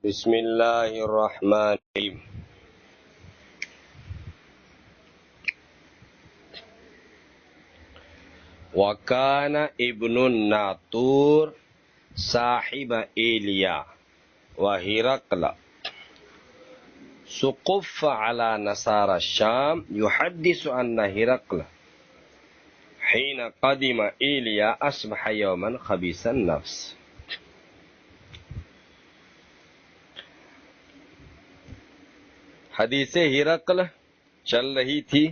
بسم اللہ الرحمن الرحیم۔ وکان ابن الناطور صاحب ایلیا وہرقل سقف على نصارى الشام يحدث أن هرقل حين قدم ایلیا اصبح يوما خبيث النفس۔ حدیث ہرقل چل رہی تھی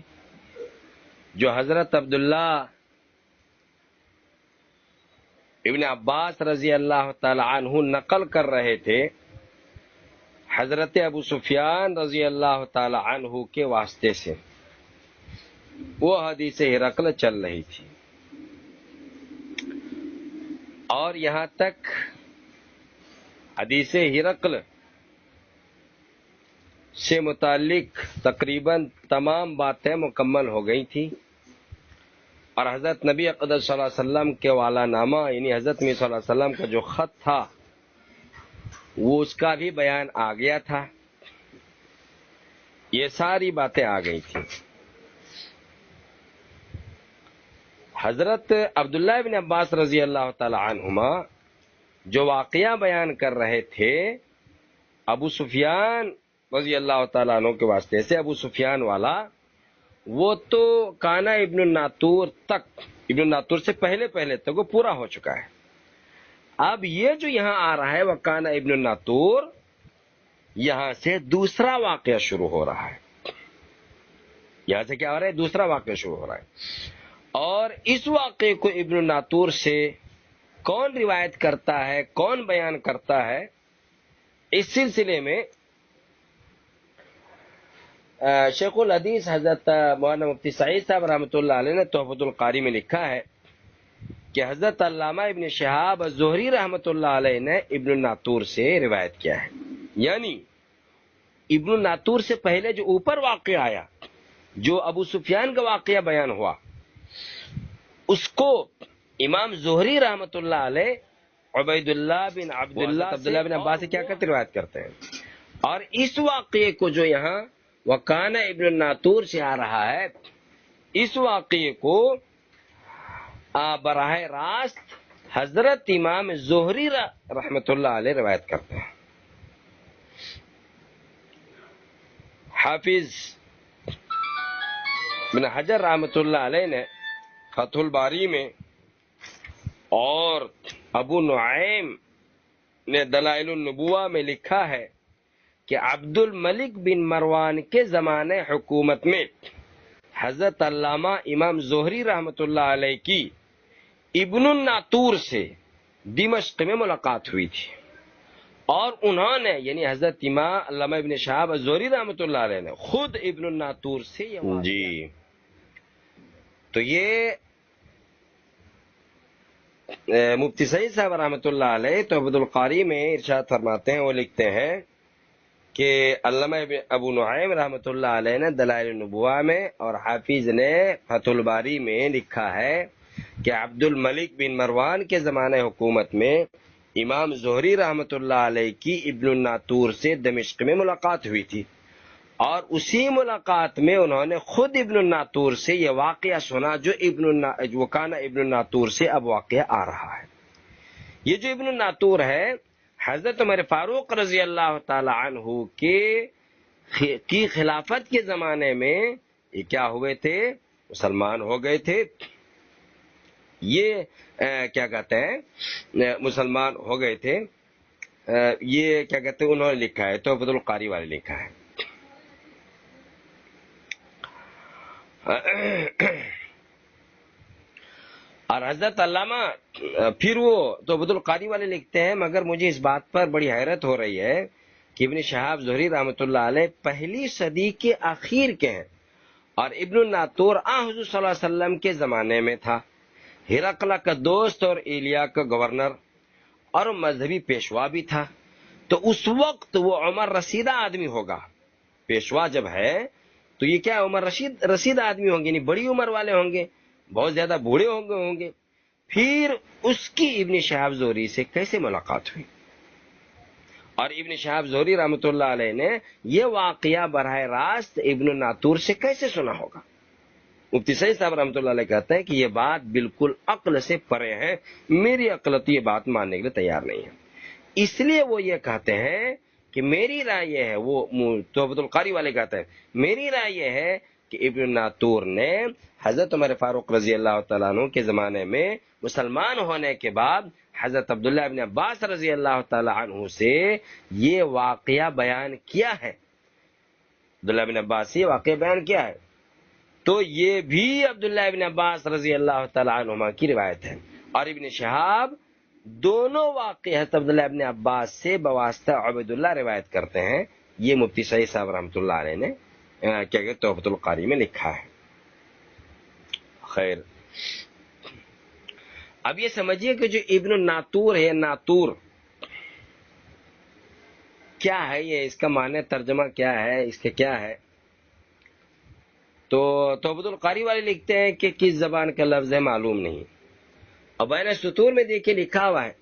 جو حضرت عبداللہ ابن عباس رضی اللہ تعالی عنہ نقل کر رہے تھے حضرت ابو سفیان رضی اللہ تعالی عنہ کے واسطے سے۔ وہ حدیث ہرقل چل رہی تھی اور یہاں تک حدیث ہرقل سے متعلق تقریباً تمام باتیں مکمل ہو گئی تھی، اور حضرت نبی اقدس صلی اللہ علیہ وسلم کے والا نامہ یعنی حضرت نبی صلی اللہ علیہ وسلم کا جو خط تھا وہ اس کا بھی بیان آ گیا تھا۔ یہ ساری باتیں آ گئی تھیں۔ حضرت عبداللہ بن عباس رضی اللہ تعالی عنہما جو واقعہ بیان کر رہے تھے ابو سفیان رضی اللہ تعالیٰ عنہ کے واسطے سے، ابو سفیان والا وہ تو کانا ابن الناطور تک، ابن الناطور سے پہلے تک وہ پورا ہو چکا ہے۔ اب یہ جو یہاں آ رہا ہے وہ کانا ابن الناطور، یہاں سے دوسرا واقعہ شروع ہو رہا ہے۔ یہاں سے کیا ہو رہا ہے؟ دوسرا واقعہ شروع ہو رہا ہے، اور اس واقعے کو ابن الناطور سے کون روایت کرتا ہے، کون بیان کرتا ہے، اس سلسلے میں شیخ الحدیث حضرت مولانا مفتی سعید صاحب رحمۃ اللہ علیہ نے تحفۃ القاری میں لکھا ہے کہ حضرت علامہ ابن شہاب الزہری رحمۃ اللہ علیہ نے ابن الناطور سے روایت کیا ہے، یعنی ابن الناطور سے پہلے جو اوپر واقعہ آیا، جو ابو سفیان کا واقعہ بیان ہوا، اس کو امام زہری رحمۃ اللہ علیہ عبید اللہ بن عبداللہ بن عباس سے کیا کرتے؟ روایت کرتے ہیں۔ اور اس واقعے کو جو یہاں وکانہ ابن الناطور سے آ رہا ہے، اس واقعے کو براہ راست حضرت امام زہری رحمۃ اللہ علیہ روایت کرتے ہیں۔ حافظ بن حجر رحمۃ اللہ علیہ نے فتح الباری میں اور ابو نعیم نے دلائل النبوہ میں لکھا ہے کہ عبد الملک بن مروان کے زمانے حکومت میں حضرت علامہ امام زہری رحمۃ اللہ علیہ کی ابن الناطور سے دمشق میں ملاقات ہوئی تھی، اور انہوں نے یعنی حضرت امام علامہ ابن شہاب زہری رحمۃ اللہ علیہ نے خود ابن الناطور سے جی تو یہ مفتی سعید صاحب رحمۃ اللہ علیہ تحفۃ القاری میں ارشاد فرماتے ہیں، وہ لکھتے ہیں کہ علامہ ابو نعیم رحمۃ اللہ علیہ نے دلائل النبوہ میں اور حافظ نے فتح الباری میں لکھا ہے کہ عبد الملک بن مروان کے زمانے حکومت میں امام زہری رحمۃ اللہ علیہ کی ابن الناطور سے دمشق میں ملاقات ہوئی تھی، اور اسی ملاقات میں انہوں نے خود ابن الناطور سے یہ واقعہ سنا جو وکانہ ابن الناطور سے اب واقعہ آ رہا ہے۔ یہ جو ابن الناطور ہے حضرت عمر فاروق رضی اللہ تعالی عنہ کی خلافت کے زمانے میں یہ کیا ہوئے تھے؟ مسلمان ہو گئے تھے۔ یہ کیا کہتے ہیں؟ مسلمان ہو گئے تھے۔ یہ کیا کہتے ہیں؟ انہوں نے لکھا ہے، تحفۃ القاری والے لکھا ہے۔ اور حضرت علامہ پھر وہ تحفۃ القاری والے لکھتے ہیں، مگر مجھے اس بات پر بڑی حیرت ہو رہی ہے کہ ابن شہاب زہری رحمۃ اللہ علیہ پہلی صدی کے آخر کے ہیں، اور ابن الناطور حضور صلی اللہ علیہ وسلم کے زمانے میں تھا، ہرقل کا دوست اور ایلیا کا گورنر اور مذہبی پیشوا بھی تھا۔ تو اس وقت وہ عمر رسیدہ آدمی ہوگا۔ پیشوا جب ہے تو یہ کیا عمر رسید آدمی ہوں گے، یعنی بڑی عمر والے ہوں گے، بہت زیادہ بوڑھے ہوں گے۔ پھر اس کی ابن شہاب زہری سے کیسے ملاقات ہوئی؟ اور ابن شہاب زہری رحمۃ اللہ علیہ نے یہ واقعہ براہ راست ابن ناطور سے کیسے سنا ہوگا؟ مفتی سعید صاحب رحمۃ اللہ علیہ کہتے ہیں کہ یہ بات بالکل عقل سے پرے ہے، میری عقل تو یہ بات ماننے کے لیے تیار نہیں ہے. اس لیے وہ یہ کہتے ہیں کہ میری رائے یہ ہے، وہ توبۃ القاری والے کہتے ہیں میری رائے یہ ہے کہ ابن ناطور نے حضرت عمر فاروق رضی اللہ تعالیٰ عنہ کے زمانے میں مسلمان ہونے کے بعد حضرت عبداللہ ابن عباس رضی اللہ تعالیٰ عنہ سے یہ واقعہ بیان کیا ہے. عبداللہ ابن عباس سے یہ واقعہ بیان کیا ہے، تو یہ بھی عبداللہ ابن عباس رضی اللہ تعالیٰ عنہما کی روایت ہے. اور ابن شہاب دونوں واقعہ حضرت عبداللہ ابن عباس سے بواسطہ عبید اللہ روایت کرتے ہیں. یہ مفتی سعید صاحب رحمۃ اللہ علیہ نے کیا کہ تحفۃ القاری میں لکھا ہے. خیر، اب یہ سمجھیے کہ جو ابن ناطور ہے، ناطور کیا ہے، یہ اس کا معنی ترجمہ کیا ہے، اس کے کیا ہے؟ تو تحفۃ القاری والے لکھتے ہیں کہ کس زبان کا لفظ ہے معلوم نہیں. اور بین السطور میں دیکھیے لکھا ہوا ہے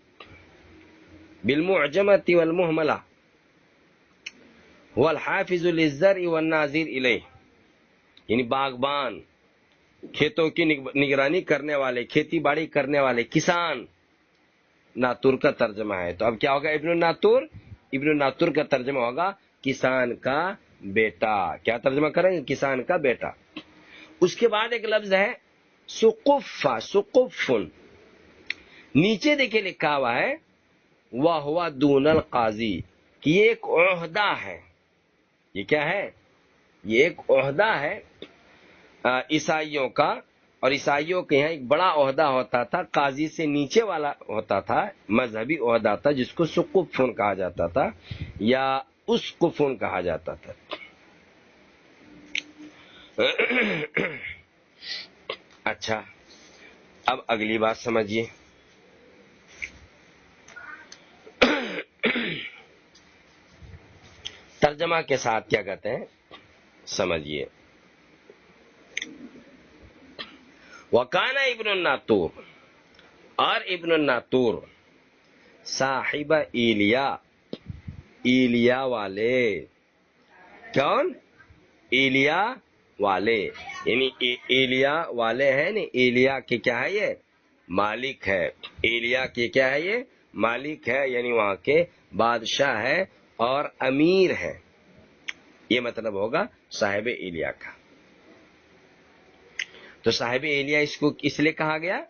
بالمعجمۃ والمہملہ هو الحافظ للزرع والناظر الیہ، یعنی باغبان، کھیتوں کی نگرانی کرنے والے، کھیتی باڑی کرنے والے کسان، ناطور کا ترجمہ ہے. تو اب کیا ہوگا ابن ناطور؟ ابن ناطور کا ترجمہ ہوگا کسان کا بیٹا. کیا ترجمہ کریں گے؟ کسان کا بیٹا. اس کے بعد ایک لفظ ہے سقفہ، سقفن، نیچے دیکھیں لکھا ہوا ہے وَهُوَ دُونَ الْقَاضِی، کہ یہ ایک عہدہ ہے. یہ کیا ہے؟ یہ ایک عہدہ ہے عیسائیوں کا. اور عیسائیوں کے یہاں ایک بڑا عہدہ ہوتا تھا، قاضی سے نیچے والا ہوتا تھا، مذہبی عہدہ تھا جس کو سقفن کہا جاتا تھا یا اسقفن کہا جاتا تھا. اچھا، اب اگلی بات سمجھیے. ترجمہ کے ساتھ کیا کہتے ہیں سمجھیے. وکانا ابن الناطور، اور ابن الناطور صاحب ایلیا، ایلیا والے. کون؟ ایلیا والے، یعنی ایلیا والے ہیں نا. ایلیا کے کیا ہے؟ یہ مالک ہے. ایلیا کے کیا ہے؟ یہ مالک ہے، یعنی وہاں کے بادشاہ ہے اور امیر ہے. یہ مطلب ہوگا صاحب ایلیا کا. تو صاحب ایلیا اس کو اس لیے کہا گیا،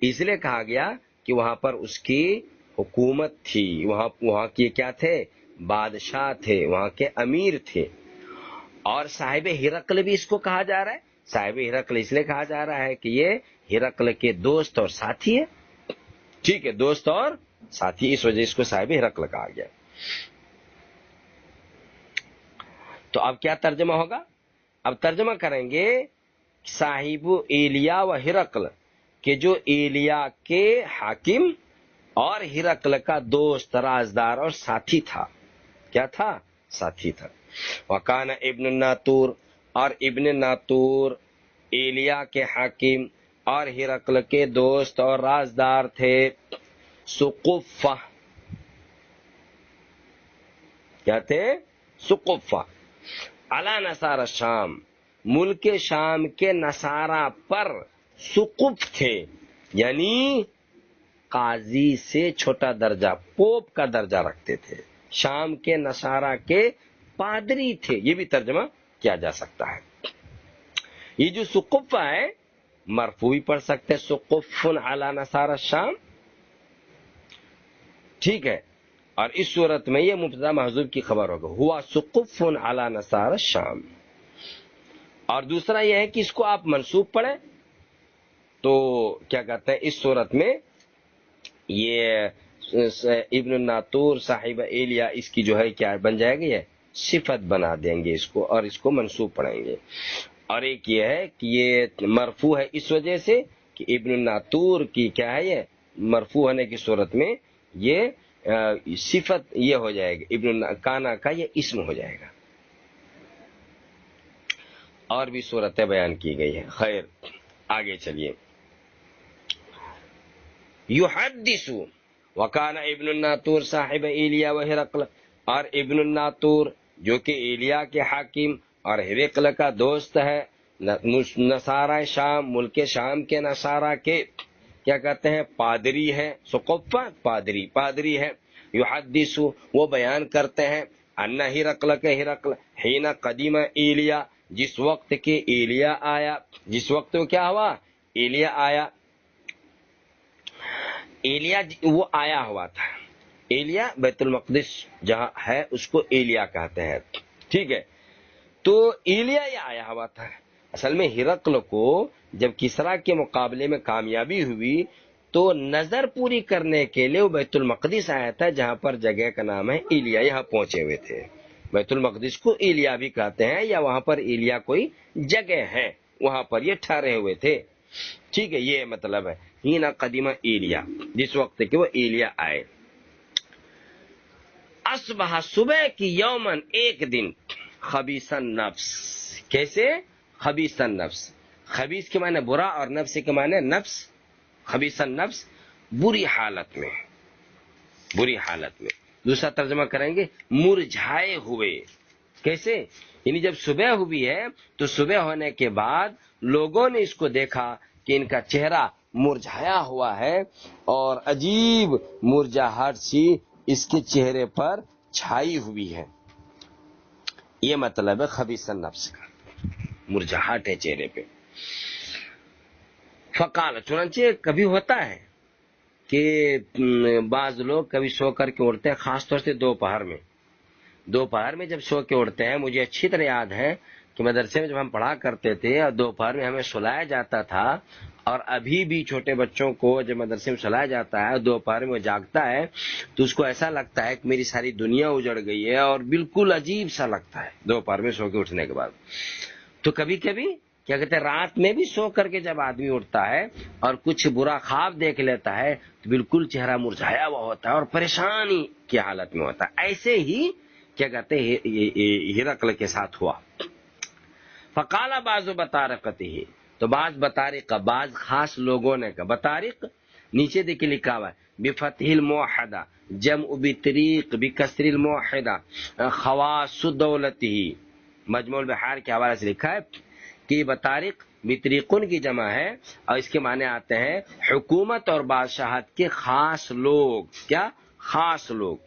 اس لیے کہا گیا کہ وہاں پر اس کی حکومت تھی، وہاں کی کیا تھے؟ بادشاہ تھے، وہاں کے امیر تھے. اور صاحب ہرقل بھی اس کو کہا جا رہا ہے. صاحب ہرقل اس لیے کہا جا رہا ہے کہ یہ ہرقل کے دوست اور ساتھی ہے. ٹھیک ہے، دوست اور ساتھی، اس وجہ اس کو صاحب ہرقل کہا گیا. تو اب کیا ترجمہ ہوگا؟ اب ترجمہ کریں گے صاحب ایلیا و ہرقل، کہ جو ایلیا کے حاکم اور ہرقل کا دوست، رازدار اور ساتھی تھا. کیا تھا؟ ساتھی تھا. وکان ابن الناطور، اور ابن ناطور ایلیا کے حاکم اور ہرقل کے دوست اور رازدار تھے. سقفہ، کیا تھے؟ سقفہ علی نصارى الشام، ملک شام کے نصارہ پر سقف تھے، یعنی قاضی سے چھوٹا درجہ، پوپ کا درجہ رکھتے تھے. شام کے نصارہ کے پادری تھے. یہ بھی ترجمہ کیا جا سکتا ہے. یہ جو سقفہ ہے مرفوع بھی پڑھ سکتے ہیں، سقفن علی نصارى الشام. ٹھیک ہے، اور اس صورت میں یہ مبتدا محذوف کی خبر ہوگا، ہوا سقفن علی نصارى الشام. اور دوسرا یہ ہے کہ اس کو آپ منصوب پڑھیں تو کیا کہتے ہیں، اس صورت میں یہ ابن الناطور صاحب ایلیا، اس کی جو ہے کیا بن جائے گی؟ یہ صفت بنا دیں گے اس کو، اور اس کو منصوب پڑھیں گے. اور ایک یہ ہے کہ یہ مرفوع ہے اس وجہ سے کہ ابن الناطور کی کیا ہے، یہ مرفوع ہونے کی صورت میں یہ صفت یہ ہو جائے گا، ابن کانا کا یہ اسم ہو جائے گا. اور بھی صورتیں بیان کی گئی ہیں. خیر، آگے چلیے. یحدث وکان ابن الناطور صاحب ایلیا و ہرقل اور ابن الناطور جو کہ ایلیا کے حاکم اور ہرقل کا دوست ہے، نصارہ شام، ملک شام کے نصارہ کے کیا کہتے ہیں پادری ہے، سقفہ پادری ہے، یحدث وہ بیان کرتے ہیں ان ہرقل کے ہرقل حین قدیم ایلیا جس وقت کے ایلیا آیا، جس وقت وہ کیا ہوا ایلیا آیا، ایلیا وہ آیا ہوا تھا، ایلیا بیت المقدس جہاں ہے اس کو ایلیا کہتے ہیں، ٹھیک ہے، تو ایلیا یہ آیا ہوا تھا۔ اصل میں ہرقل کو جب کسریٰ کے مقابلے میں کامیابی ہوئی تو نظر پوری کرنے کے لیے وہ بیت المقدس آیا تھا، جہاں پر جگہ کا نام ہے ایلیا، یہاں پہنچے ہوئے تھے۔ بیت المقدس کو ایلیا بھی کہتے ہیں، یا وہاں پر ایلیا کوئی جگہ ہے، وہاں پر یہ ٹھہرے ہوئے تھے، ٹھیک ہے، یہ مطلب ہے حین قدیم ایلیا جس وقت کہ وہ ایلیا آئے۔ اصبح صبح کی یومن ایک دن خبیث النفس، کیسے خبیث النفس، خبیث کے معنی برا اور نفس کے معنی نفس، خبیث النفس بری حالت میں، بری حالت میں، دوسرا ترجمہ کریں گے مرجھائے ہوئے، کیسے یعنی جب صبح ہوئی ہے تو صبح ہونے کے بعد لوگوں نے اس کو دیکھا کہ ان کا چہرہ مرجھایا ہوا ہے اور عجیب مرجھاہٹ سی اس کے چہرے پر چھائی ہوئی ہے، یہ مطلب ہے خبیث النفس کا، مرجھاہٹ ہے چہرے پہ۔ فقال چنانچہ کبھی ہوتا ہے کہ بعض لوگ کبھی سو کر کے اٹھتے ہیں، خاص طور سے دوپہر میں جب سو کے اٹھتے ہیں، مجھے اچھی طرح یاد ہے کہ مدرسے میں جب ہم پڑھا کرتے تھے اور دوپہر میں ہمیں سلایا جاتا تھا، اور ابھی بھی چھوٹے بچوں کو جب مدرسے میں سلایا جاتا ہے دوپہر میں وہ جاگتا ہے تو اس کو ایسا لگتا ہے کہ میری ساری دنیا اجڑ گئی ہے، اور بالکل عجیب سا لگتا ہے دوپہر میں سو کے اٹھنے کے بعد۔ تو کبھی کبھی کیا کہتے ہیں رات میں بھی سو کر کے جب آدمی اٹھتا ہے اور کچھ برا خواب دیکھ لیتا ہے تو بالکل چہرہ مرجھایا ہوا ہوتا ہے اور پریشانی کی حالت میں ہوتا ہے، ایسے ہی کیا کہتے ہیں ہرقل کے ساتھ ہوا۔ فقال بعض بطارقته، تو بعض بطارق بعض خاص لوگوں نے کہا، بطارق نیچے دیکھیں لکھا ہوا ہے بفتح الموحدہ جمع بطریق بکسر الموحدہ خواص دولته، مجموع البحار کے حوالے سے لکھا ہے کہ بطارق بطریقن کی جمع ہے اور اس کے معنی آتے ہیں حکومت اور بادشاہت کے خاص لوگ، کیا خاص لوگ۔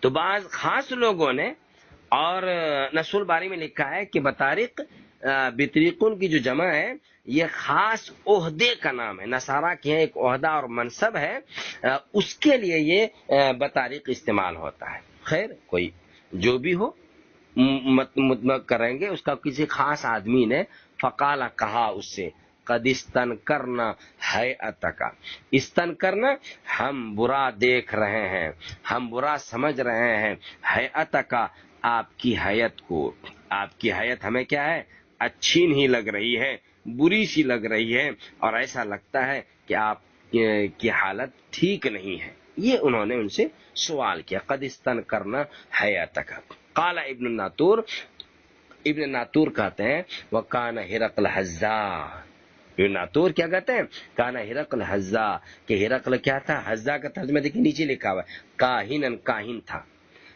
تو بعض خاص لوگوں نے، اور نصر الباری میں لکھا ہے کہ بطارق بطریقن کی جو جمع ہے یہ خاص عہدے کا نام ہے، نصارہ کے ایک عہدہ اور منصب ہے، اس کے لیے یہ بطارق استعمال ہوتا ہے۔ خیر کوئی جو بھی ہو مطلق کریں گے اس کا کسی خاص آدمی نے فقال کہا اس سے قد استنکرنا ہیئتک، استنکرنا ہم برا دیکھ رہے ہیں، ہم برا سمجھ رہے ہیں، ہیئتک آپ کی حیت کو، آپ کی حیت ہمیں کیا ہے اچھی نہیں لگ رہی ہے، بری سی لگ رہی ہے، اور ایسا لگتا ہے کہ آپ کی حالت ٹھیک نہیں ہے، یہ انہوں نے ان سے سوال کیا قد استنکرنا ہیئتک۔ قال ابن الناطور، ابن ناطور کہتے ہیں وکان ہرقل حذا، ابن ناطور کیا کہتے ہیں کان ہرقل حذا، کہ ہرقل کیا تھا، حذا کا ترجمہ دیکھیں نیچے لکھا ہوا ہے کاہنن کاہن تھا،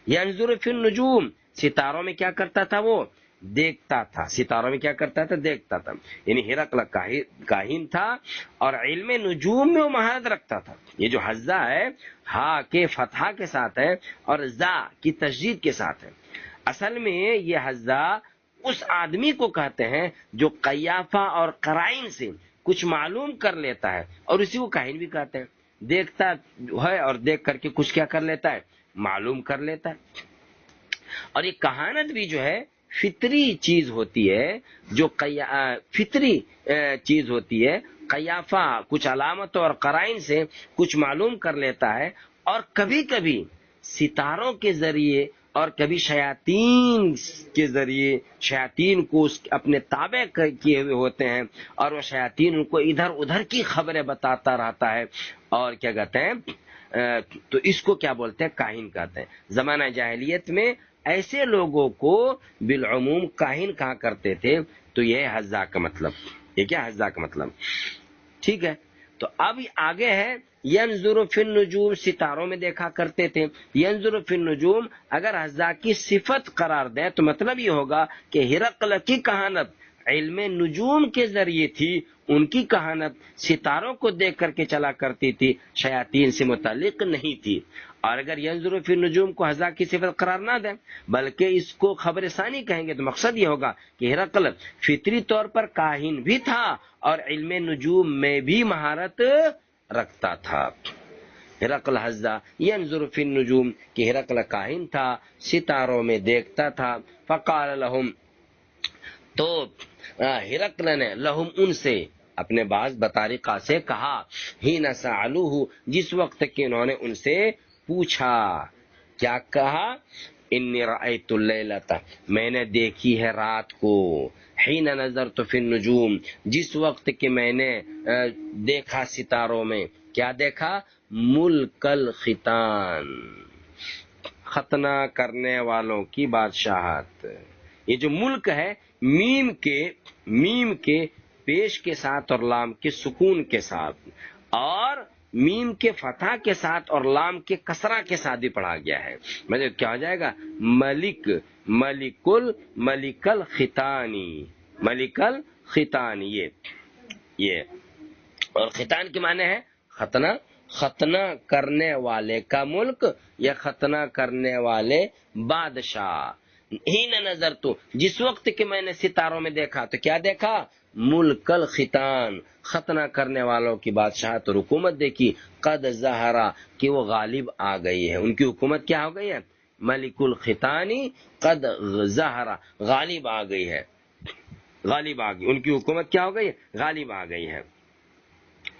ینظر فی النجوم ستاروں میں کیا کرتا تھا وہ دیکھتا تھا، ستاروں میں کیا کرتا تھا دیکھتا تھا، یعنی ہرقل کاہن تھا اور علم نجوم میں وہ مہارت رکھتا تھا۔ یہ جو حذا ہے ہا کے فتحہ کے ساتھ ہے اور زا کی تشدید کے ساتھ ہے، اصل میں یہ حذا اس آدمی کو کہتے ہیں جو قیافہ اور قرائن سے کچھ معلوم کر لیتا ہے، اور اسی کو کاہن بھی کہتے ہیں، دیکھتا ہے اور دیکھ کر کے کچھ کیا کر لیتا ہے معلوم کر لیتا ہے۔ اور یہ کہانت بھی جو ہے فطری چیز ہوتی ہے، جو فطری چیز ہوتی ہے، قیافہ کچھ علامتوں اور قرائن سے کچھ معلوم کر لیتا ہے، اور کبھی کبھی ستاروں کے ذریعے اور کبھی شیاطین کے ذریعے، شیاطین کو اپنے تابع کیے ہوئے ہوتے ہیں اور وہ شیاطین ان کو ادھر ادھر کی خبریں بتاتا رہتا ہے، اور کیا کہتے ہیں تو اس کو کیا بولتے ہیں کاہن کہتے ہیں۔ زمانہ جاہلیت میں ایسے لوگوں کو بالعموم کاہن کہا کرتے تھے، تو یہ حذا کا مطلب، یہ کیا حذا کا مطلب، ٹھیک ہے۔ تو اب آگے ہے ینظر فی النجوم ستاروں میں دیکھا کرتے تھے. ینظر فی النجوم اگر حضا کی صفت قرار دیں تو مطلب یہ ہوگا کہ ہرقل کی کہانت علم نجوم کے ذریعے تھی. ان کی کہانت ستاروں کو دیکھ کر کے چلا کرتی تھی، شیاطین سے متعلق نہیں تھی. اور اگر ینظر فی النجوم کو حضا کی صفت قرار نہ دیں بلکہ اس کو خبر ثانی کہیں گے تو مقصد یہ ہوگا کہ ہرقل فطری طور پر کاہن بھی تھا اور علم نجوم میں بھی مہارت رکھتا تھا. ہرقل حضا ینظر فی النجوم کہ ہرقل کاہن تھا، ستاروں میں دیکھتا تھا. فقال لهم تو ہرقل نے لہم ان سے اپنے بعض بطریقہ سے کہا، ہی نہ سألوہ جس وقت کہ انہوں نے ان سے پوچھا. کیا کہا؟ انی رأیت اللیلۃ میں نے دیکھی ہے رات کو، حین نظرت فی النجوم جس وقت کہ میں نے دیکھا ستاروں میں. کیا دیکھا؟ ملک الختان ختنہ کرنے والوں کی بادشاہت. یہ جو ملک ہے میم کے پیش کے ساتھ اور لام کے سکون کے ساتھ اور میم کے فتح کے ساتھ اور لام کے کسرہ کے ساتھ بھی پڑھا گیا ہے. مطلب کیا ہو جائے گا؟ ملک الختانی. یہ اور ختان کے معنی ہے ختنہ کرنے والے کا ملک یا ختنہ کرنے والے بادشاہ. ہی نہ نظر تو جس وقت کہ میں نے ستاروں میں دیکھا تو کیا دیکھا؟ ملک الختان ختنہ کرنے والوں کی بادشاہت اور حکومت دیکھی. قد ظہرا کہ وہ غالب آ گئی ہے، ان کی حکومت کیا ہو گئی ہے؟ ملک الختانی قد ظہرا غالب آ گئی ہے، غالب آ گئی، ان کی حکومت کیا ہو گئی ہے؟ غالب آ گئی ہے.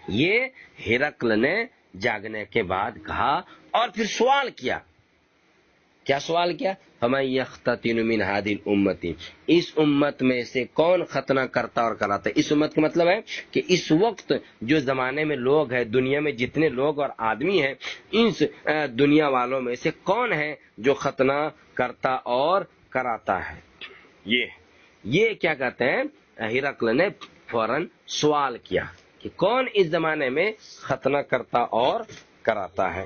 یہ ہرقل نے جاگنے کے بعد کہا اور پھر سوال کیا. کیا سوال کیا؟ فَمَن يَخْتَتِنُ مِنْ هَذِهِ الْأُمَّةِ اس امت میں سے کون ختنہ کرتا اور کراتا ہے؟ اس امت کا مطلب ہے کہ اس وقت جو زمانے میں لوگ ہیں، دنیا میں جتنے لوگ اور آدمی ہیں، اس دنیا والوں میں سے کون ہے جو ختنہ کرتا اور کراتا ہے؟ یہ کیا کہتے ہیں؟ ہرقل نے فوراً سوال کیا کہ کون اس زمانے میں ختنہ کرتا اور کراتا ہے.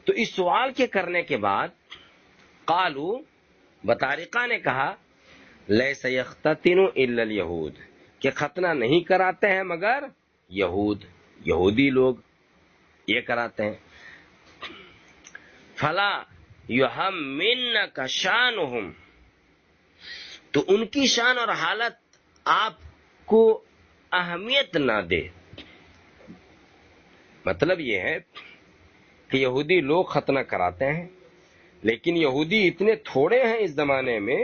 تو اس سوال کے کرنے کے بعد قالو بطارقہ نے کہا لیس یختتن الا الیہود کہ ختنہ نہیں کراتے ہیں مگر یہودی لوگ یہ کراتے ہیں. فلا یہمنک شانہم تو ان کی شان اور حالت آپ کو اہمیت نہ دے. مطلب یہ ہے کہ یہودی لوگ ختنہ کراتے ہیں لیکن یہودی اتنے تھوڑے ہیں اس زمانے میں،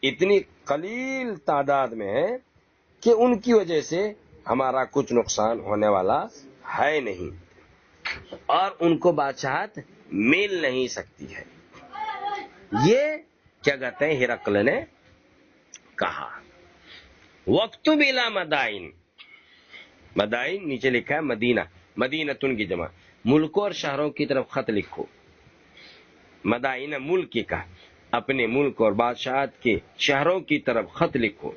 اتنی قلیل تعداد میں ہیں کہ ان کی وجہ سے ہمارا کچھ نقصان ہونے والا ہے نہیں اور ان کو بادشاہت مل نہیں سکتی ہے. یہ کیا کہتے ہیں ہرقل نے کہا. وَاكْتُبْ إِلَى مدائن نیچے لکھا ہے مدینہ، مدینتن کی جمع، ملکوں اور شہروں کی طرف خط لکھو. مدائن ملک کا، اپنے ملک اور بادشاہت کے شہروں کی طرف خط لکھو.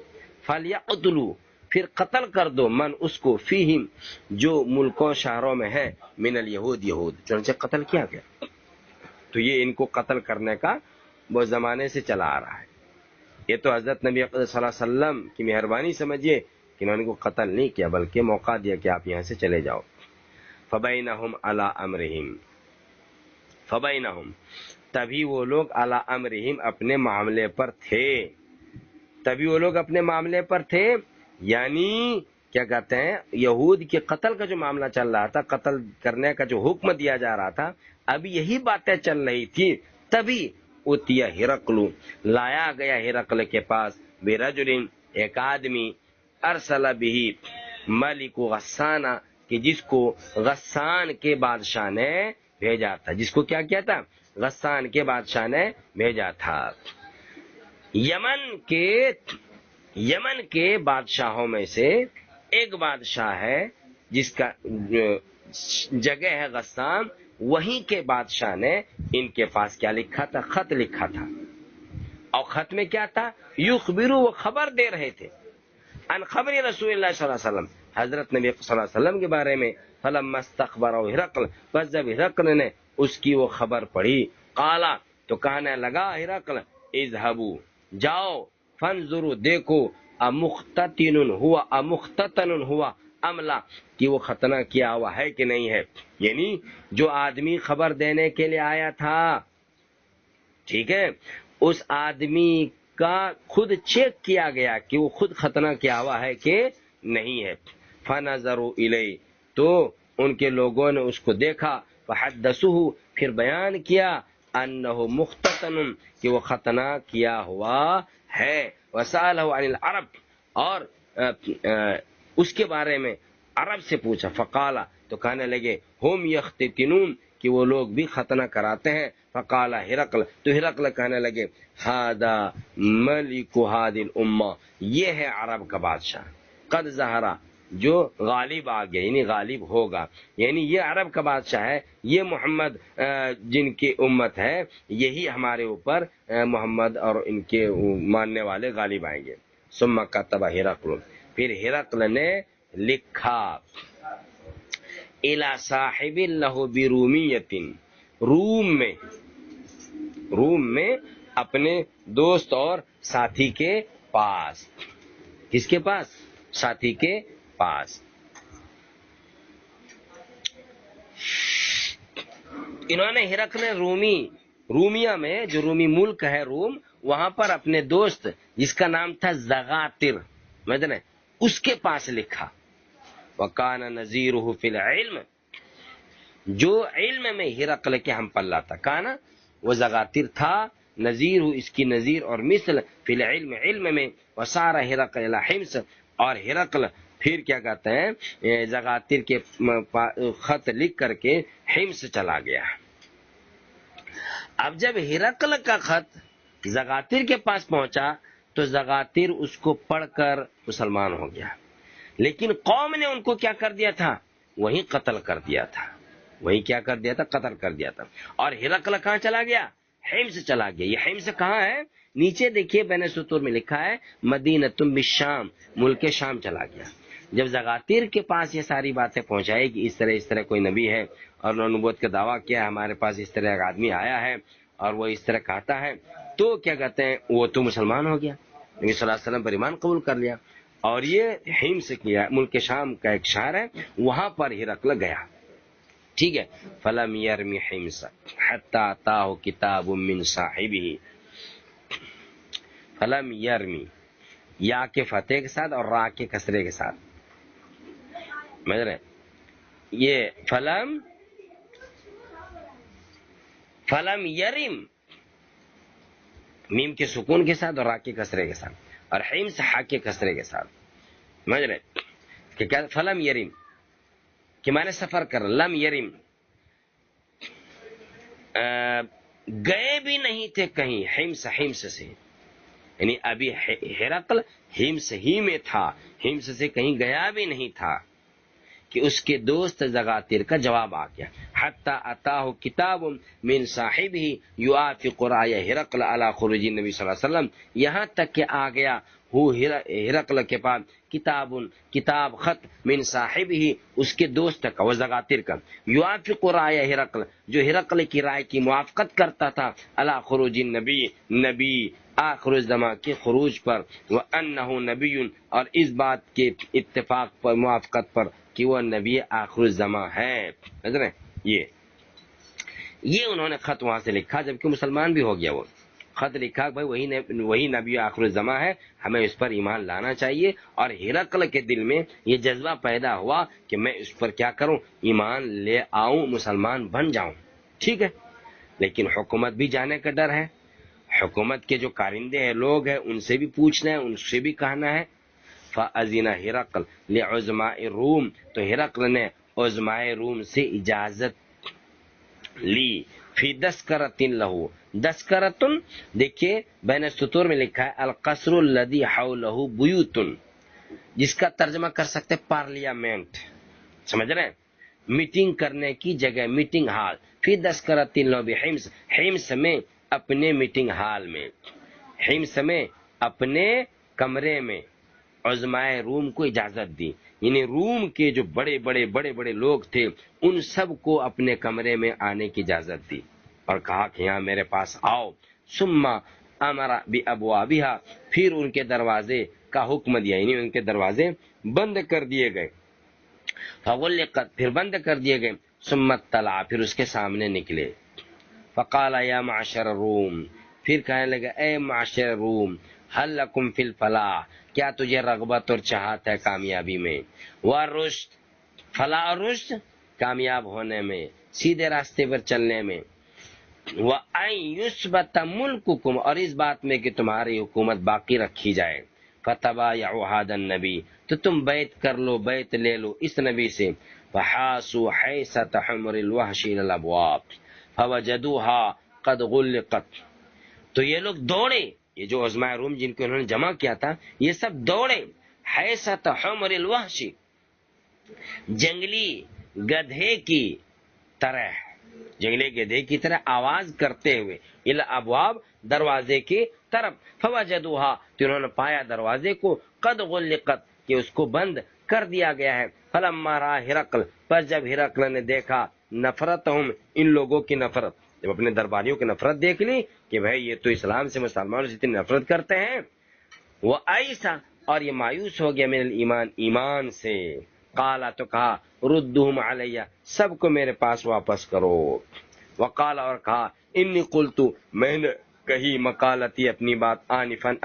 فَلْيَقْتُلُوا پھر قتل کر دو من اس کو فیہم جو ملکوں شہروں میں ہے من الیہود یہود. چنانچہ قتل کیا گیا. تو یہ ان کو قتل کرنے کا وہ زمانے سے چلا آ رہا ہے. یہ تو حضرت نبی صلی اللہ علیہ وسلم کی مہربانی سمجھیے کہ انہوں نے کو قتل نہیں کیا بلکہ موقع دیا کہ آپ یہاں سے چلے جاؤ. فبینہم علی امرہم فبینہم تبھی وہ لوگ علی امرہم اپنے معاملے پر تھے، یعنی کیا کہتے ہیں یہود کے قتل کا جو معاملہ چل رہا تھا، قتل کرنے کا جو حکم دیا جا رہا تھا، اب یہی باتیں چل رہی تھی. تبھی اتیا ہرقل لایا گیا ہرقل کے پاس برجل ایک آدمی ارسل بھی ملک غسانہ کہ جس کو غسان کے بادشاہ نے بھیجا تھا. جس کو کیا کیا تھا؟ غسان کے بادشاہ نے بھیجا تھا. یمن کے بادشاہوں میں سے ایک بادشاہ ہے جس کا جگہ ہے غسان، وہیں کے بادشاہ نے ان کے پاس کیا لکھا تھا؟ خط لکھا تھا. اور خط میں کیا تھا؟ یخبرو وہ خبر دے رہے تھے ان خبر رسول اللہ صلی اللہ علیہ وسلم حضرت نبی صلی اللہ علیہ وسلم کے بارے میں، فلما استخبره ہرقل، بس جب ہرقل نے اس کی وہ خبر پڑھی، قالا تو کہنے لگا ہرقل اذهبوا جاؤ، فانظروا دیکھو، امختتن ہوا املا کہ وہ ختنہ کیا ہوا ہے کہ نہیں ہے، یعنی جو آدمی خبر دینے کے لیے آیا تھا، ٹھیک ہے، اس آدمی کا خود چیک کیا گیا کہ وہ خود ختنہ کیا ہوا ہے کہ نہیں ہے۔ فنظروا الیہ تو ان کے لوگوں نے اس کو دیکھا، فحدثوه پھر بیان کیا، انہ مختتن کہ وہ ختنہ کیا ہوا ہے، وسالہ عن العرب اور اس کے بارے میں عرب سے پوچھا، فقالا تو کہنے لگے ہم یختتنون کہ وہ لوگ بھی ختنہ کراتے ہیں، فقال ہرقل تو ہرقل کہنے لگے ہذا ملک هذه الامہ، یہ ہے عرب کا بادشاہ، قد ظہرا جو غالب آ گیا یعنی غالب ہوگا، یعنی یہ عرب کا بادشاہ ہے، یہ محمد جن کی امت ہے، یہی ہمارے اوپر محمد اور ان کے ماننے والے غالب آئیں گے۔ ثم کتب ہرقل پھر ہرقل نے لکھا الی صاحب له برومیۃ روم میں اپنے دوست اور ساتھی کے پاس، کس کے پاس؟ ساتھی کے پاس۔ انہوں نے ہرقل رومیہ میں جو رومی ملک ہے روم، وہاں پر اپنے دوست جس کا نام تھا زغاتر مدن اس کے پاس لکھا، وکان نذیرہ فی العلم جو علم میں ہرقل کے ہم پلہ تھا، کانا وہ زغاتر تھا، نذیر اس کی نذیر اور مثل فی العلم علم میں، وسار ہرقل الی حمص اور ہرقل پھر کیا کہتے ہیں زغاتر کے خط لکھ کر کے حمص چلا گیا۔ اب جب ہرقل کا خط زغاتر کے پاس پہنچا تو زغاتر اس کو پڑھ کر مسلمان ہو گیا، لیکن قوم نے ان کو کیا کر دیا تھا؟ وہیں قتل کر دیا تھا، وہیں کیا کر دیا تھا؟ قتل کر دیا تھا۔ اور ہرقل کہاں چلا گیا؟ حمص چلا گیا۔ یہ حمص کہاں ہے؟ نیچے دیکھیے بین سطور میں لکھا ہے مدینۃ بالشام، ملک شام چلا گیا۔ جب زغاتر کے پاس یہ ساری باتیں پہنچائے کہ اس طرح کوئی نبی ہے اور نبوت کا دعویٰ کیا، ہمارے پاس اس طرح کا آدمی آیا ہے اور وہ اس طرح کہتا ہے، تو کیا کہتے ہیں وہ تو مسلمان ہو گیا، نبی صلی اللہ علیہ وسلم پر ایمان قبول کر لیا۔ اور یہ حمص کیا ملک شام کا ایک شہر ہے، وہاں پر ہرقل گیا، ٹھیک ہے۔ فلم یرمی حمص حتی اتاہ کتاب من صاحبہ، فلم یرمی یا کے فتح کے ساتھ اور را کے کسرے کے ساتھ، یہ فلم یرم میم کے سکون کے ساتھ اور را کے کسرے کے ساتھ، اور حمص ہا کے کسرے کے ساتھ، سمجھ رہے کہ کیا فلم یرم کہ میں نے سفر کر، لم یرم گئے بھی نہیں تھے کہیں، حمص سے یعنی ابھی ہرقل حمص ہی میں تھا، حمص سے کہیں گیا بھی نہیں تھا کہ اس کے دوست زغاتر کا جواب آ گیا۔ حتی اتاہ کتاب من صاحبہ یوافق رأی ہرقل علی خروج النبی صلی اللہ علیہ وسلم، یہاں تک کہ آ گیا ہو ہرقل کے پاس کتاب خط من صاحبہ اس کے دوست کا، وہ زغاتر کا، یوافق رأی ہرقل جو ہرقل کی رائے کی موافقت کرتا تھا، علی خروج نبی آخر الزمان کے خروج پر، وانہ نبی اور اس بات کے اتفاق پر موافقت پر کہ وہ نبی آخر الزمان ہے۔ یہ انہوں نے خط وہاں سے لکھا، جبکہ مسلمان بھی ہو گیا، وہ خط لکھا بھائی وہی نبی آخر الزمان ہے، ہمیں اس پر ایمان لانا چاہیے۔ اور ہرقل کے دل میں یہ جذبہ پیدا ہوا کہ میں اس پر کیا کروں، ایمان لے آؤں، مسلمان بن جاؤں، ٹھیک ہے۔ لیکن حکومت بھی جانے کا ڈر ہے، حکومت کے جو کارندے ہیں لوگ ہیں ان سے بھی پوچھنا ہے، ان سے بھی کہنا ہے۔ فَأَذِنَ ہرقل لِعُظْمَاءِ الروم تو ہرقل نے عظماء روم سے اجازت لی، فی دسکرۃ لہو، دسکرۃ دیکھیے بین سطور میں لکھا ہے القصر الذی حولہ بیوت، جس کا ترجمہ کر سکتے پارلیمنٹ، سمجھ رہے ہیں، میٹنگ کرنے کی جگہ، میٹنگ ہال، فی دسکرۃ لہو بحمص، حمص میں اپنے میٹنگ ہال میں، حمص میں اپنے کمرے میں، عظمائے روم کو اجازت دی، یعنی روم کے جو بڑے بڑے لوگ تھے ان سب کو اپنے کمرے میں آنے کی اجازت دی اور کہا کہ یہاں میرے پاس آؤ۔ ثم امر بابوابها، پھر ان کے دروازے کا حکم دیا، یعنی ان کے دروازے بند کر دیے گئے، فغلقت، پھر بند کر دیے گئے، ثم اطلع، پھر اس کے سامنے نکلے، فقال یا معشر الروم، پھر کہنے لگا اے معشر روم، هل لکم فی الفلاح، کیا تجھے رغبت اور چاہت ہے کامیابی میں، والرشد، فلاح اور رشد، کامیاب ہونے میں، سیدھے راستے پر چلنے میں، وَأَن يُثْبَتَ مُلْكُكُمْ، اور اس بات میں کہ تمہاری حکومت باقی رکھی جائے، فَتَبَايَعُوا هَذَا النَّبِيَّ، تو تم بیعت کر لو، بیعت لے لو اس نبی سے، فَحَاسُوا حَيْسَةَ حُمْرِ الْوَحْشِ إِلَى الْأَبْوَابِ فَوَجَدُوهَا قَدْ غُلِّقَتْ، تو یہ لوگ دوڑے، یہ جو عظمائے روم جن کو انہوں نے جمع کیا تھا یہ سب دوڑے، حیثت حمر الوحش، جنگلی گدھے کی طرح، جنگلی گدھے کی طرح آواز کرتے ہوئے، الابواب، دروازے کی طرف، فوجدوها، تو انہوں نے پایا دروازے کو، قد غلقت، کہ اس کو بند کر دیا گیا ہے، فلما را ہرقل، پر جب ہرقل نے دیکھا نفرتہم، ان لوگوں کی نفرت، جب اپنے درباریوں کی نفرت دیکھ لی کہ بھائی یہ تو اسلام سے، مسلمانوں سے اتنی نفرت کرتے ہیں، وہ ایسا، اور یہ مایوس ہو گیا من الایمان، ایمان سے، قالا، تو کہا ردہم علیہ، سب کو میرے پاس واپس کرو، وقال، اور کہا انی قلتو، میں نے کہی مقالتی، اپنی بات، آنفن،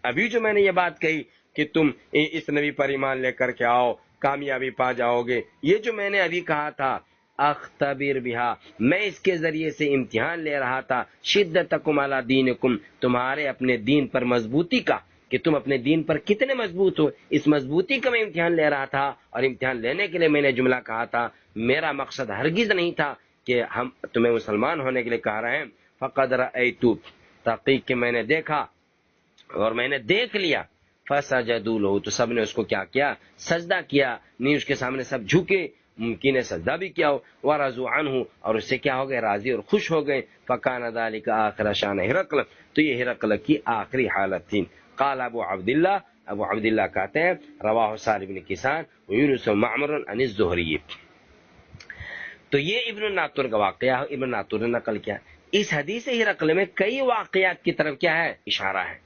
ابھی جو میں نے یہ بات کہی کہ تم اس نبی پر ایمان لے کر کے آؤ کامیابی پا جاؤ گے، یہ جو میں نے ابھی کہا تھا، اختبر بہا، میں اس کے ذریعے سے امتحان لے رہا تھا، شدتکم علی دینکم، تمہارے اپنے دین پر مضبوطی کا، کہ تم اپنے دین پر کتنے مضبوط ہو، اس مضبوطی کا میں امتحان لے رہا تھا، اور امتحان لینے کے لیے میں نے جملہ کہا تھا، میرا مقصد ہرگز نہیں تھا کہ ہم تمہیں مسلمان ہونے کے لیے کہہ رہے ہیں، فقد رأیت، تحقیق کہ میں نے دیکھا اور میں نے دیکھ لیا، فسجدوا له، تو سب نے اس کو کیا کیا، سجدہ کیا، نہیں اس کے سامنے سب جھکے، ممکن ہے سجدہ بھی کیا ہو، ورضوا عنہ، اور اس سے کیا ہو گئے، راضی اور خوش ہو گئے، فکان ذلک آخر شان ہرقل، تو یہ ہرقل کی آخری حالت تھی۔ قال ابو عبداللہ، ابو عبداللہ کہتے ہیں، رواہ سعد بن کیسان ویونس معمر عن الزہری، تو یہ ابن الناطور کا واقعہ ابن الناطور نے نقل کیا۔ اس حدیث ہرقل میں کئی واقعات کی طرف کیا ہے، اشارہ ہے،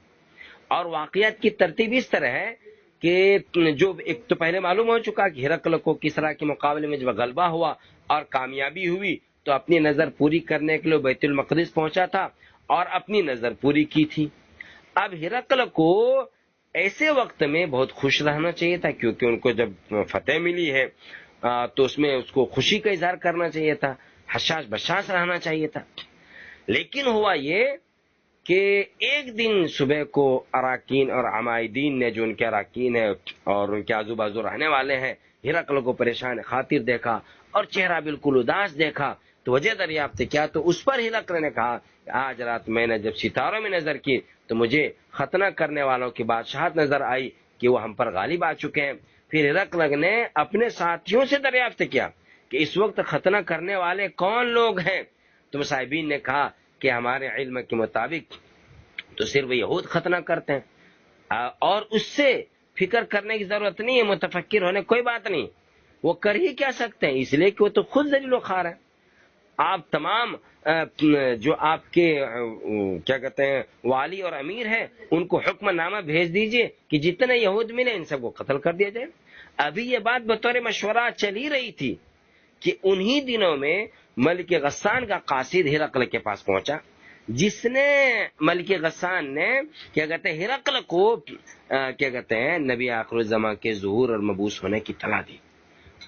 اور واقعات کی ترتیب اس طرح ہے کہ جو ایک تو پہلے معلوم ہو چکا کہ ہرقل کو کسریٰ کے مقابلے میں جب غلبہ ہوا اور کامیابی ہوئی تو اپنی نظر پوری کرنے کے لیے بیت المقدس پہنچا تھا اور اپنی نظر پوری کی تھی۔ اب ہرقل کو ایسے وقت میں بہت خوش رہنا چاہیے تھا، کیونکہ ان کو جب فتح ملی ہے تو اس میں اس کو خوشی کا اظہار کرنا چاہیے تھا، حشاش بشاش رہنا چاہیے تھا، لیکن ہوا یہ کہ ایک دن صبح کو اراکین اور عمائدین نے، جو ان کے اراکین ہیں اور ان کے آزو بازو رہنے والے ہیں، ہرقل کو پریشان خاطر دیکھا اور چہرہ بالکل اداس دیکھا، تو وجہ دریافت کیا، تو اس پر ہرقل نے کہا آج رات میں نے جب ستاروں میں نظر کی تو مجھے ختنہ کرنے والوں کی بادشاہت نظر آئی کہ وہ ہم پر غالب آ چکے ہیں۔ پھر ہرقل نے اپنے ساتھیوں سے دریافت کیا کہ اس وقت ختنہ کرنے والے کون لوگ ہیں، تو صاحبین نے کہا کہ ہمارے علم کے مطابق تو صرف یہود ختنہ کرتے ہیں، اور اس سے فکر کرنے کی ضرورت نہیں ہے، متفکر ہونے کوئی بات نہیں، وہ کر ہی کیا سکتے ہیں، اس لیے کہ وہ تو خود ذلیل و خوار ہیں۔ آپ تمام جو آپ کے کیا کہتے ہیں والی اور امیر ہیں ان کو حکم نامہ بھیج دیجئے کہ جتنے یہود ملے ان سب کو قتل کر دیا جائے۔ ابھی یہ بات بطور مشورہ چل ہی رہی تھی کہ انہی دنوں میں ملک غسان کا قاصد ہرقل کے پاس پہنچا، جس نے ملک غسان نے کیا کہتے ہیں ہرقل کو کیا کہتے ہیں نبی آخر الزمان کے ظہور اور مبعوث ہونے کی اطلاع دی،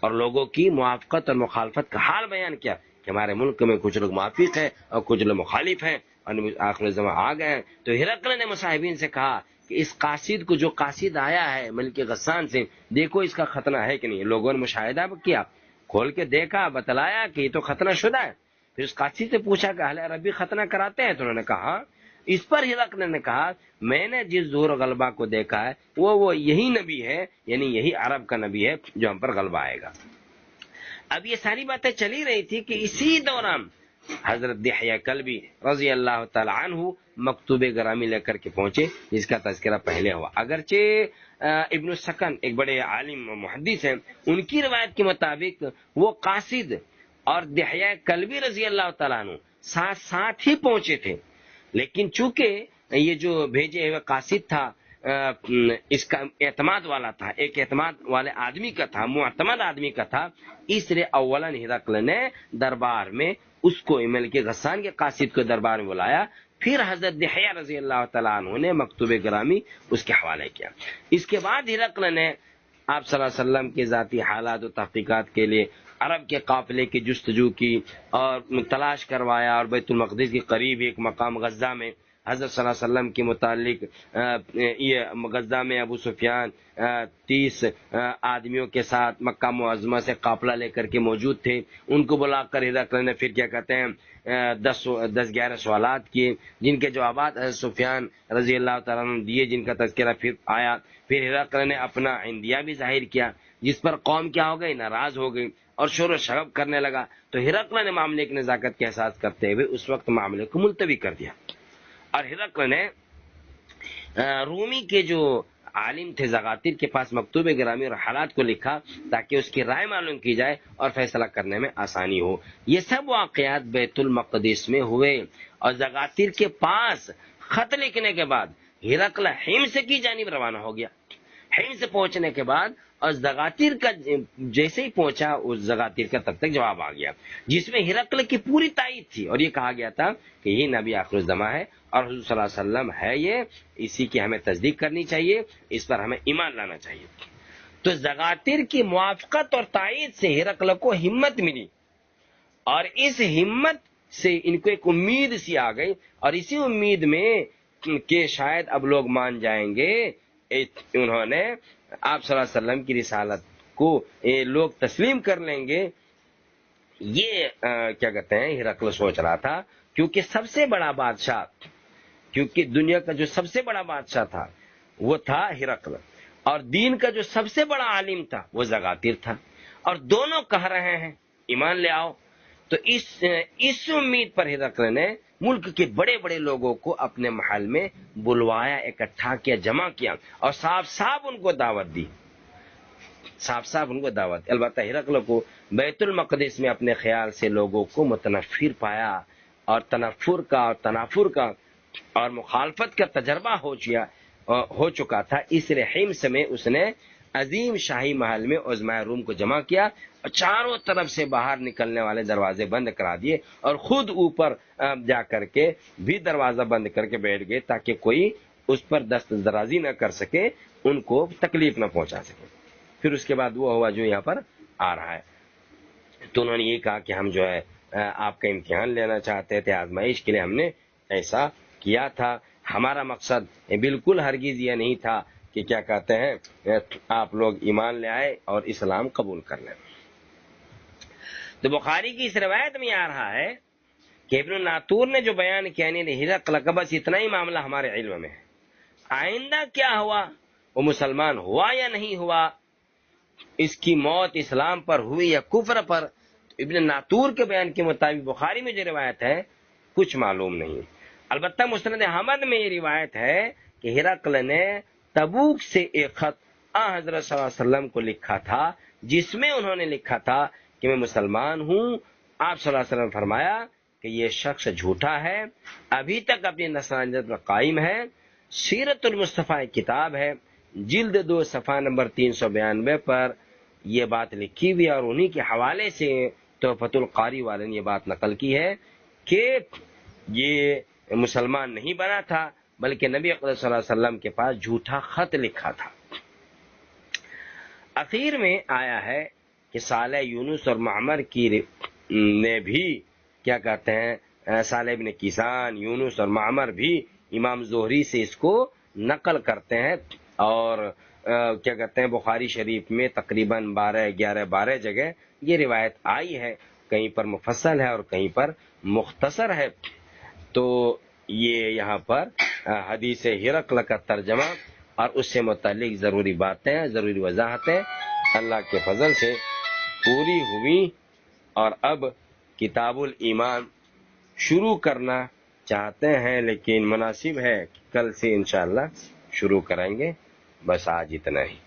اور لوگوں کی موافقت اور مخالفت کا حال بیان کیا کہ ہمارے ملک میں کچھ لوگ موافق ہیں اور کچھ لوگ مخالف ہیں اور آخر الزمان آ گئے ہیں۔ تو ہرقل نے مصاحبین سے کہا کہ اس قاصد کو، جو قاصد آیا ہے ملک غسان سے، دیکھو اس کا ختنہ ہے کہ نہیں۔ لوگوں نے مشاہدہ کیا، کھول کے دیکھا، بتلایا کہ یہ تو ختنہ شدہ ہے۔ پھر اس قاصد سے پوچھا کہ اہل عربی ختنہ کراتے ہیں، تو انہوں نے کہا۔ اس پر ہرقل نے کہا میں نے جس ظہور غلبہ کو دیکھا ہے وہ یہی نبی ہے، یعنی یہی عرب کا نبی ہے جو ہم پر غلبہ آئے گا۔ اب یہ ساری باتیں چلی رہی تھی کہ اسی دوران حضرت دحیہ کلبی رضی اللہ تعالی عنہ مکتوب گرامی لے کر کے پہنچے، جس کا تذکرہ پہلے ہوا۔ اگرچہ ابن السکن ایک بڑے عالم محدث ہیں، ان کی روایت کے مطابق وہ قاصد اور دحیہ کلبی رضی اللہ تعالیٰ عنہ ساتھ ساتھ ہی پہنچے تھے، لیکن چونکہ یہ جو بھیجے ہوئے قاصد تھا اس کا اعتماد والا تھا، ایک اعتماد والے آدمی کا تھا، معتمد آدمی کا تھا، اس لیے اولا ہرقل نے دربار میں اس کو مل کے غسان کے قاصد کو دربار میں بلایا، پھر حضرت دحیہ رضی اللہ تعالیٰ عنہ نے مکتوب گرامی اس کے حوالے کیا۔ اس کے بعد ہرقل نے آپ صلی اللہ علیہ وسلم کے ذاتی حالات و تحقیقات کے لیے عرب کے قافلے کی جستجو کی اور تلاش کروایا، اور بیت المقدس کے قریب ایک مقام غزہ میں حضرت صلی اللہ علیہ وسلم کے متعلق یہ غزہ میں ابو سفیان 30 آدمیوں کے ساتھ مکہ معظمہ سے قافلہ لے کر کے موجود تھے، ان کو بلا کر ہرقل نے پھر کیا کہتے ہیں 10-11 سوالات کیے، جن کے جوابات حضرت سفیان رضی اللہ تعالیٰ عنہ دیے، جن کا تذکرہ پھر آیا۔ پھر ہرقل نے اپنا عندیہ بھی ظاہر کیا، جس پر قوم کیا ہو گئی، ناراض ہو گئی اور شور و شراب کرنے لگا۔ تو ہرقل نے معاملے کی نزاکت کا احساس کرتے ہوئے اس وقت معاملے کو ملتوی کر دیا، اور ہرقل نے رومی کے جو عالم تھے زغاتر کے پاس مکتوب گرامی اور حالات کو لکھا تاکہ اس کی رائے معلوم کی جائے اور فیصلہ کرنے میں آسانی ہو۔ یہ سب واقعات بیت المقدس میں ہوئے، اور زغاتر کے پاس خط لکھنے کے بعد ہرقل حمص کی جانب روانہ ہو گیا۔ حمص پہنچنے کے بعد اور زغاتر کا جیسے ہی پہنچا، اس زغاتر کا تب تک جواب آ گیا، جس میں ہرقل کی پوری تائید تھی، اور یہ کہا گیا تھا کہ یہ نبی آخر الزماں ہے اور حضور صلی اللہ علیہ وسلم ہے، یہ اسی کی ہمیں تصدیق کرنی چاہیے، اس پر ہمیں ایمان لانا چاہیے۔ تو زغاتر کی موافقت اور تائید سے ہرقل کو ہمت ملی، اور اس ہمت سے ان کو ایک امید سی آ گئی، اور اسی امید میں کہ شاید اب لوگ مان جائیں گے، انہوں نے آپ صلی اللہ علیہ وسلم کی رسالت کو لوگ تسلیم کر لیں گے۔ یہ کیا کہتے ہیں ہرقل سوچ رہا تھا، کیونکہ سب سے بڑا بادشاہ، کیونکہ دنیا کا جو سب سے بڑا بادشاہ تھا وہ تھا ہرقل، اور دین کا جو سب سے بڑا عالم تھا وہ زغاتر تھا، اور دونوں کہہ رہے ہیں ایمان لے آؤ۔ تو اس امید پر ہرقل نے ملک کے بڑے بڑے لوگوں کو اپنے محل میں بلوایا، اکٹھا کیا، جمع کیا، اور صاف صاف ان کو دعوت دی، البتہ ہرقل کو بیت المقدس میں اپنے خیال سے لوگوں کو متنفر پایا، اور تنافر کا اور مخالفت کا تجربہ ہو چکا تھا، اس لیے حمص میں اس نے عظیم شاہی محل میں عظماء روم کو جمع کیا، اور چاروں طرف سے باہر نکلنے والے دروازے بند کرا دیے، اور خود اوپر جا کر کے بھی دروازہ بند کر کے بیٹھ گئے تاکہ کوئی اس پر دست درازی نہ کر سکے، ان کو تکلیف نہ پہنچا سکے۔ پھر اس کے بعد وہ ہوا جو یہاں پر آ رہا ہے۔ تو انہوں نے یہ کہا کہ ہم جو ہے آپ کا امتحان لینا چاہتے تھے، آزمائش کے لیے ہم نے ایسا کیا تھا، ہمارا مقصد بالکل ہرگز یہ نہیں تھا کہ کیا کہتے ہیں آپ لوگ ایمان لے آئے اور اسلام قبول کر لیں۔ تو بخاری کی اس روایت میں آ رہا ہے کہ ابن ناطور نے جو بیان کیا، یعنی ہرقل کا بس اتنا ہی معاملہ ہمارے علم میں ہے، آئندہ کیا ہوا، وہ مسلمان ہوا یا نہیں ہوا، اس کی موت اسلام پر ہوئی یا کفر پر، ابن ناطور کے بیان کے مطابق بخاری میں جو روایت ہے کچھ معلوم نہیں۔ البتہ مسند احمد میں یہ روایت ہے کہ ہرقل نے تبوک سے ایک خط حضرت صلی اللہ علیہ وسلم کو لکھا تھا، جس میں انہوں نے لکھا تھا کہ میں مسلمان ہوں۔ آپ صلی اللہ علیہ وسلم فرمایا کہ یہ شخص جھوٹا ہے، ابھی تک اپنی نصرانیت میں قائم ہے۔ سیرت المصطفیٰ کتاب ہے، جلد 2 صفحہ نمبر 392 پر یہ بات لکھی ہوئی، اور انہی کے حوالے سے تحفۃ القاری والے نے یہ بات نقل کی ہے کہ یہ مسلمان نہیں بنا تھا، بلکہ نبی اکرم صلی اللہ علیہ وسلم کے پاس جھوٹا خط لکھا تھا۔ اخیر میں آیا ہے کہ صالح یونس اور معمر کی نے بھی کیا کہتے ہیں، صالح ابن کیسان، یونس اور معمر بھی امام زہری سے اس کو نقل کرتے ہیں، اور کیا کہتے ہیں بخاری شریف میں تقریباً 12 جگہ یہ روایت آئی ہے، کہیں پر مفصل ہے اور کہیں پر مختصر ہے۔ تو یہ یہاں پر حدیث ہرقل کا ترجمہ اور اس سے متعلق ضروری باتیں، ضروری وضاحتیں اللہ کے فضل سے پوری ہوئی، اور اب کتاب الایمان شروع کرنا چاہتے ہیں، لیکن مناسب ہے کل سے انشاءاللہ شروع کریں گے. بس آج اتنا ہی.